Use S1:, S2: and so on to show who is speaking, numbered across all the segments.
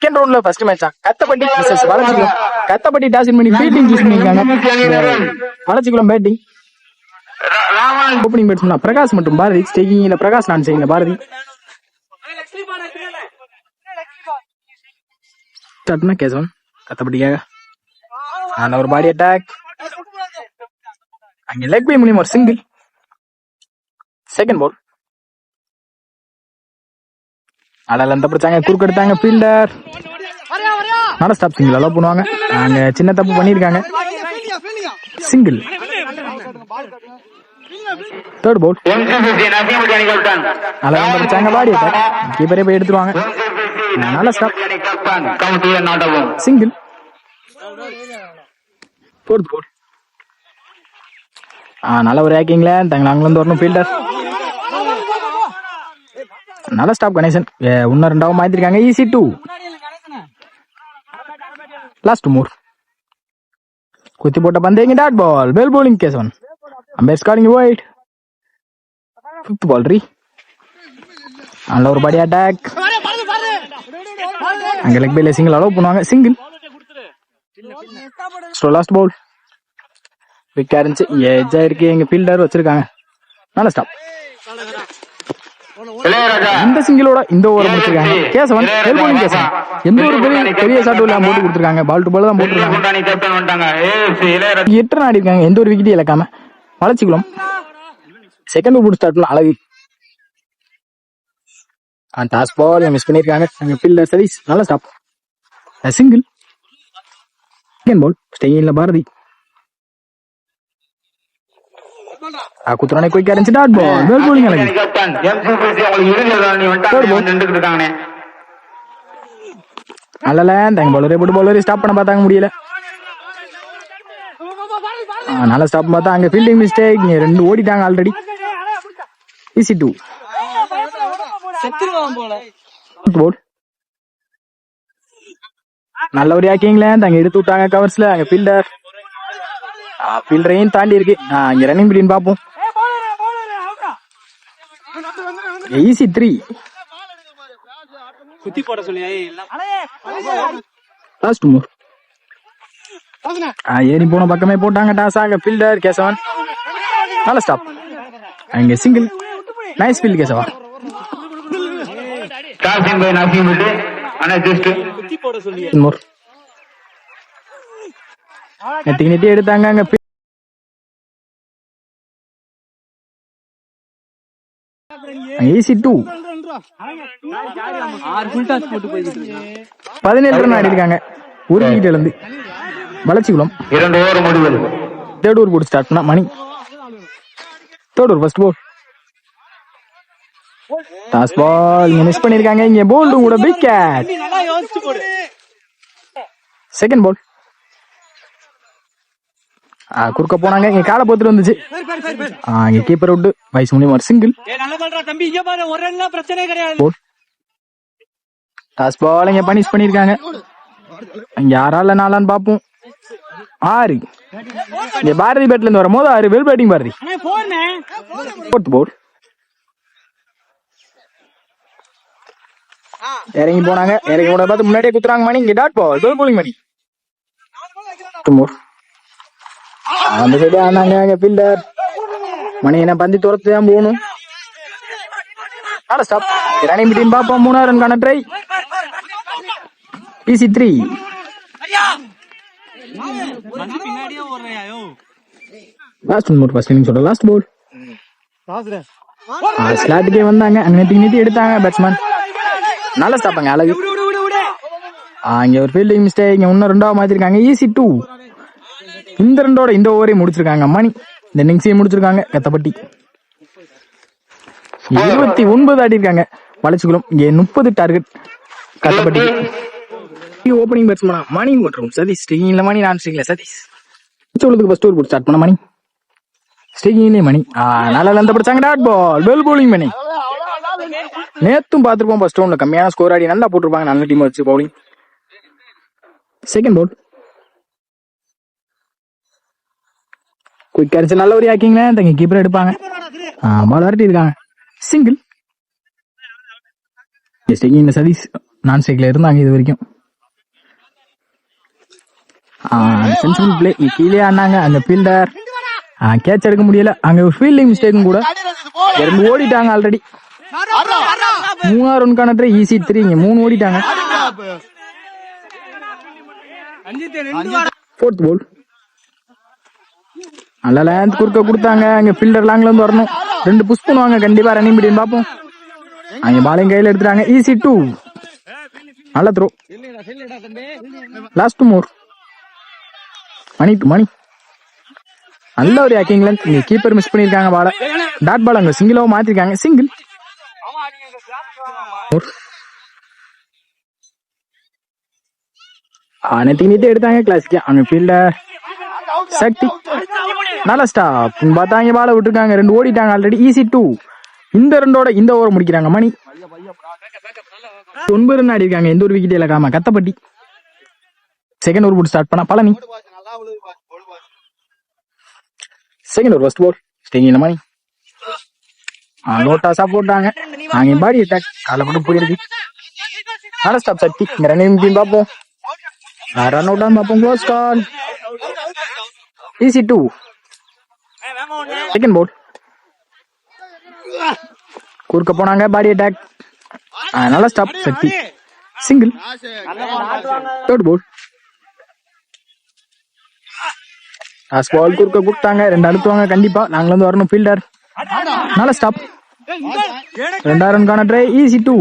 S1: Second ரவுண்ட்ல first மேட்சா Kathapatti vs Valachikulam. Kathapatti toss win பண்ணி ஃபீல்டிங் சூஸ் பண்ணிருக்காங்க. Valachikulam batting. Opening batsman Prakash மற்றும் பாரதி. ஸ்டேக்கிங்ல பிரகாஷ், நான் செய்யல பாரதி. ஸ்டார்ட்னா கேசவன் கத்தப்பட்டிக்காக. அந்த ஒரு பாடி அட்டாக். அங்க லெக் பை மூலியம் ஒரு சிங்கிள். செகண்ட் பால். அடல அந்த பிடிச்சாங்க, குறுக்கு எடுத்தாங்க ஃபீல்டர். நல்ல ஸ்டாப் சிங்கிள் அலோவ் பண்ணுவாங்க. அங்க சின்ன தப்பு பண்ணிருக்காங்க. சிங்கிள். Third ball. அழகா பிடிச்சாங்க பாடி அட்டாக். கீப்பரே போய் எடுத்துருவாங்க. நல்ல ஸ்டாப். சிங்கிள். ஃபோர்த் பால். நல்ல ஒரு ஹேக்கிங்ல தங்களை அங்கிருந்து வரணும் ஃபீல்டர். நல்ல ஸ்டாப் கணேசன். இன்னும் ரெண்டாவது மாத்திருக்காங்க. ஈஸி 2. Last more. குத்தி போட்ட பந்தேங்க dot ball. Well bowling Keshavan. Umpire scoring wide. Fifth ball ரீ. நல்ல ஒரு பாடி அட்டாக். அங்க லெக் பைல சிங்கிள் அலோவ் பண்ணுவாங்க. சிங்கிள். So last ball. விக்கா இருந்துச்சு. எஜ்ஜா இருக்கு எங்க ஃபீல்டர் வச்சிருக்காங்க. நல்ல ஸ்டாப். இந்த சிங்கிளோட இந்த ஓவர் முடிச்சிருக்காங்க. Kesavan well bowling Kesavan. எந்த ஒரு பெரிய ஷாட் இல்லாம போட்டு கொடுத்துருக்காங்க. பால் டு பால் தான் போட்டுருக்காங்க. 8 ரன் ஆடி இருக்காங்க. எந்த ஒரு விக்கெட்டையும் இழக்காம. வளச்சிக்குளம் செகண்ட் ஓவர் ஸ்டார்ட் பண்ண அழகு. டாஸ் பால் மிஸ் பண்ணிருக்காங்க. அங்க ஃபீல்டர் சதீஷ். நல்ல ஸ்டாப். சிங்கிள். Second ball. ஸ்டேயிங்ல பாரதி. குத்துறானே குயிக்கா இருந்துச்சு. Dot ball. வெல் bowling அழகு. அல்லல தங்க பவுலரே போட்டு பவுலரே ஸ்டாப் பண்ண பார்த்தாங்க, முடியல. நல்ல ஸ்டாப் பார்த்தா அங்க ஃபீல்டிங் மிஸ்டேக். ரெண்டு ஓடிட்டாங்க ஆல்ரெடி. ஈஸி 2. நல்ல ஒரு ஹேக்கிங்ல தங்க எடுத்து விட்டாங்க கவர்ஸ்ல. அங்க ஃபீல்டர் ஃபீல்டரையும் தாண்டி இருக்கு. இங்க ரன்னிங் பிடின்னு பாப்போம். ஈஸி 3. குத்தி போட சொல்லியா லாஸ்ட் மோர். ஏறி போன பக்கமே போட்டாங்க டாஸ். ஆக ஃபீல்டர் கேசவன். நல்ல ஸ்டாப். அங்க single. Nice field Keshava. More நெட்டி எடுத்தாங்க. அங்க ஈஸி 2. 17 ரன் ஆடி இருக்காங்க. ஒரு விக்கெட் இழந்து. வளச்சிக்குளம் 2 ஓவர் முடிவு. தேர்ட் ஓவர் போட்டு ஸ்டார்ட் பண்ணா Mani. Third over first ball. Toss ball miss பண்ணிருக்காங்க. இங்க போல்டும் கூட விக்கெட். Second ball. குறுக்க போனாங்க. இங்க காலை போத்துட்டு வந்துச்சு. இங்க கீப்பர் அவுட். வயசு மூலியம் ஒரு சிங்கிள். டாஸ் பால் இங்க பனிஷ் பண்ணிருக்காங்க. யாரால நாளான்னு பாப்போம். 6. இங்க பாரதி பேட்ல இருந்து வரும்போது 6. Well batting Bharathi. Fourth ball. இறங்கி போனாங்க. இறங்கி போன பார்த்து முன்னாடியே குத்துறாங்க மணி. இங்க dot ball. Well bowling Mani. அந்த சைடு ஆனாங்க ஃபீல்டர். மணி என்ன பந்தி துரத்து தான் போகணும். ஸ்டாப். ரன்னிங் பிட்வீன் பாப்போம். 3 ரன்கான try. Easy 3. Last more first innings ஓட லாஸ்ட் பால். ஸ்லாட்டுக்கே வந்தாங்க. அங்க நீட்டி எடுத்தாங்க பேட்ஸ்மேன். நல்ல ஸ்டாப்பாங்க அழகு. இங்க ஒரு ஃபீல்டிங் மிஸ்டேக். இங்க இன்னும் 2வது மாத்திருக்காங்க. ஈஸி 2. இந்த ரெண்டோட இந்த ஓவரையும் முடிச்சிருக்காங்க மணி. இந்த இன்னிங்ஸையும் முடிச்சிருக்காங்க கத்தப்பட்டி. 29 ஆடி இருக்காங்க வளச்சிக்குளம். இங்க 30 டார்கெட் கத்தப்பட்டி. ஓப்பனிங் பேட்ஸ்மேனா மணி மற்றும் சதீஷ். ஸ்டேக்கிங்ல மணி, நான் ஸ்டேக்கிங்ல சதீஷ். சொல்லுறதுக்கு ஃபர்ஸ்ட் ஓவர் போட்டு ஸ்டார்ட் பண்ண மணி. ஸ்டேக்கிங்லயே மணி. நல்லா அந்த பிடிச்சாங்க டாட் பால். வெல் bowling மணி. நேத்தும் பார்த்திருப்போம் ஃபர்ஸ்ட் ரவுண்ட்ல கம்மியான ஸ்கோர் ஆடி நல்லா போட்டிருப்பாங்க. நல்ல டீம் வச்சு பவுலிங். Second ball. குயிக் அடிச்சு நல்ல ஒரு ஹேக்கிங்ல தங்க கீப்பர் எடுப்பாங்க. பால் அரட்டி இருக்காங்க. சிங்கிள். ஸ்டேக்கிங்ல சதீஷ். நான் ஸ்ட்ரைக்ல இருந்தாங்க இது வரைக்கும். சென்சிபிள் பிளே கீழே ஆனாங்க. அங்க ஃபீல்டர் கேட்ச் எடுக்க முடியல. அங்க ஃபீல்டிங் மிஸ்டேக்கும் கூட. இறந்து ஓடிட்டாங்க ஆல்ரெடி. 3 ரன்கான ட்ரை ஈஸி 3. இங்க 3 ஓடிட்டாங்க. 4th பால். நல்ல லேண்ட் குறுக்க கொடுத்தாங்க. அங்க ஃபீல்டர் லாங்ல இருந்து வரணும். 2 புஷ் பண்ணுவாங்க கண்டிப்பா. ரன்னிங் பிடின்னு பாப்போம். அங்க பாலையும் கையில எடுத்துட்டாங்க. ஈஸி 2. நல்ல த்ரோ. லாஸ்ட் மோர். மணி நல்ல ஒரு ஆக்கிங் லென்த். இங்க கீப்பர் மிஸ் பண்ணிருக்காங்க பால. டாட் பால் அங்க சிங்கிளாவும் மாத்திருக்காங்க. சிங்கிள். நீட்டே எடுத்தாங்க கிளாசிக்கா. அங்க ஃபீல்டர் சக்தி நல்ல ஸ்டாப் பார்த்தாங்க. பால விட்டுருக்காங்க. 2 ஓடிட்டாங்க ஆல்ரெடி. ஈஸி 2. இந்த 2ஓட இந்த ஓவர் முடிக்கிறாங்க. மணி 9 ரன் ஆடி இருக்காங்க. எந்த ஒரு விக்கெட் இழக்காம. கத்தப்பட்டி செகண்ட் ஓவர் போட்டு ஸ்டார்ட் பண்ணா Palani. Second over first ball. Staying Mani லோட்டாஸா போட்டாங்க. நாங்க பாடி அட்டாக் கால போட்டு போயிருக்கு. நல்ல ஸ்டாப் சக்தி. இங்க ரன்னிங் பார்ப்போம். ரன் அவுட் தான் பார்ப்போம். Close call. Easy 2. Second ball. குறுக்க போனாங்க. Body attack. நல்ல stop Sakthi. Single. Third ball. Last ball குறுக்க கொடுத்தாங்க. 2 அழுத்துவாங்க கண்டிப்பா. நாங்கள இருந்து வரணும். ஃபீல்டர் நல்ல ஸ்டாப். 2 ரன்கான ட்ரை. ஈஸி 2.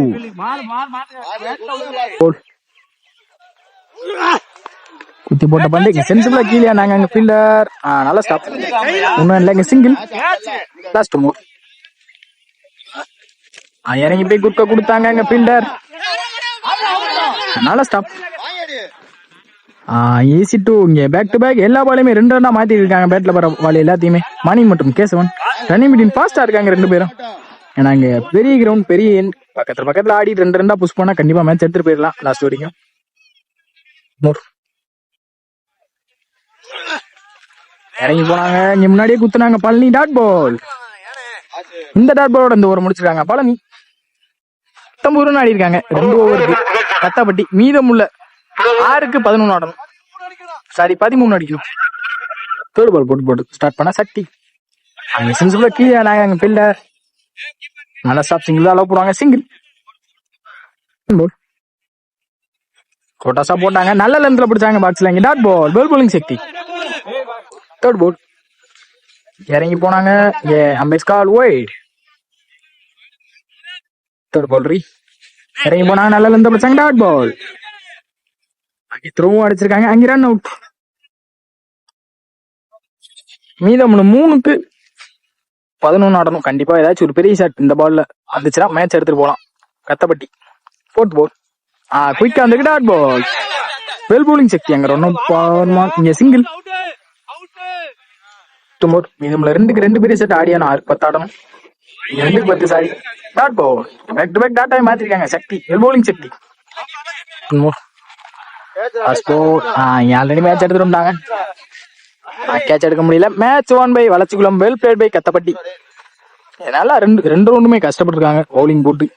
S1: குத்தி போட்ட பந்து சென்சிபிளா கீழே நாங்க. அங்க ஃபீல்டர் நல்ல ஸ்டாப். ஒன்னும் இல்ல. இங்க சிங்கிள். லாஸ்ட் மோர். இறங்கி போய் குறுக்க கொடுத்தாங்க. அங்க ஃபீல்டர் நல்ல ஸ்டாப். ஈஸி 2. இங்க பேக் டு பேக் எல்லா பாலையுமே 2 ரன்னா மாத்தி இருக்காங்க. பேட்ல வர பால் எல்லாத்தையுமே. மணி மற்றும் கேசவன் ரன்னிங் பிட்வீன் ஃபாஸ்டா இருக்காங்க 2 பேரும். ஏன்னா இங்க பெரிய கிரவுண்ட் பெரிய பக்கத்துல ஆடி 2 ரன்னா புஷ் பண்ணா கண்டிப்பா மேட்ச் எடுத்துட்டு போயிடலாம் லாஸ்ட் வரைக்கும். இறங்கி போனாங்க. இங்க முன்னாடியே குத்துனாங்க. Palani dot ball. இந்த டாட் பாலோட இந்த ஓவர் முடிச்சிருக்காங்க. பழனி 19 ரன் ஆடி இருக்காங்க 2 ஓவருக்கு. கத்தாப்பட்டி மீதமுள்ள 6க்கு 11 ஆடணும். சாரி 13 அடிக்கணும். தேர்ட் பால் போட்டு ஸ்டார்ட் பண்ணா சக்தி. அங்க சென்சிபிளா கீழே நாங்க. அங்க ஃபீல்டர் நல்ல ஸ்டாப். சிங்கிள் தான் அலோவ் போடுவாங்க. சிங்கிள். கோட்டாசா போட்டாங்க. நல்ல லென்த்ல பிடிச்சாங்க பாக்ஸ்ல. இங்க dot ball. Well bowling Sakthi. Third ball. இறங்கி போனாங்க. அம்பைஸ் கால் வைட். தேர்ட் பால் இறங்கி போனாங்க. நல்ல லென்த்ல பிடிச்சாங்க. Dot ball. த்ரோவும் அடிச்சிருக்காங்க. அங்க ரன் அவுட். மீதம் 3க்கு 11 ஆடணும். கண்டிப்பா ஏதாச்சும் ஒரு பெரிய ஷாட் இந்த பால்ல வந்துச்சுன்னா மேட்ச் எடுத்துட்டு போலாம். கத்தப்பட்டி. Fourth ball. குயிக்கா வந்து dot ball. Well bowling Sakthi. அங்க ரன் அவுட். இங்க சிங்கிள். மீதமுள்ள 2க்கு 2 பெரிய ஷாட் ஆடியான 10 ஆடணும். 2க்கு 10 sorry. Dot ball. Back to back டாட்டாவை மாத்திருக்காங்க Sakthi. Well bowling Sakthi. Already match எடுத்துட்டாங்க. கேட்ச் எடுக்க முடியல. Match 1 by Valarchikulam. Well played by Kathapatti. நல்லா 2 ரவுண்டுமே கஷ்டப்பட்டுருக்காங்க பவுலிங் போட்டு.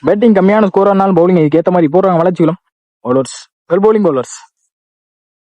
S1: பேட்டிங் கம்மியான ஸ்கோர் ஆனாலும் பவுலிங் இதுக்கு ஏற்ற மாதிரி போடுறாங்க Valarchikulam bowlers. Well bowling bowlers.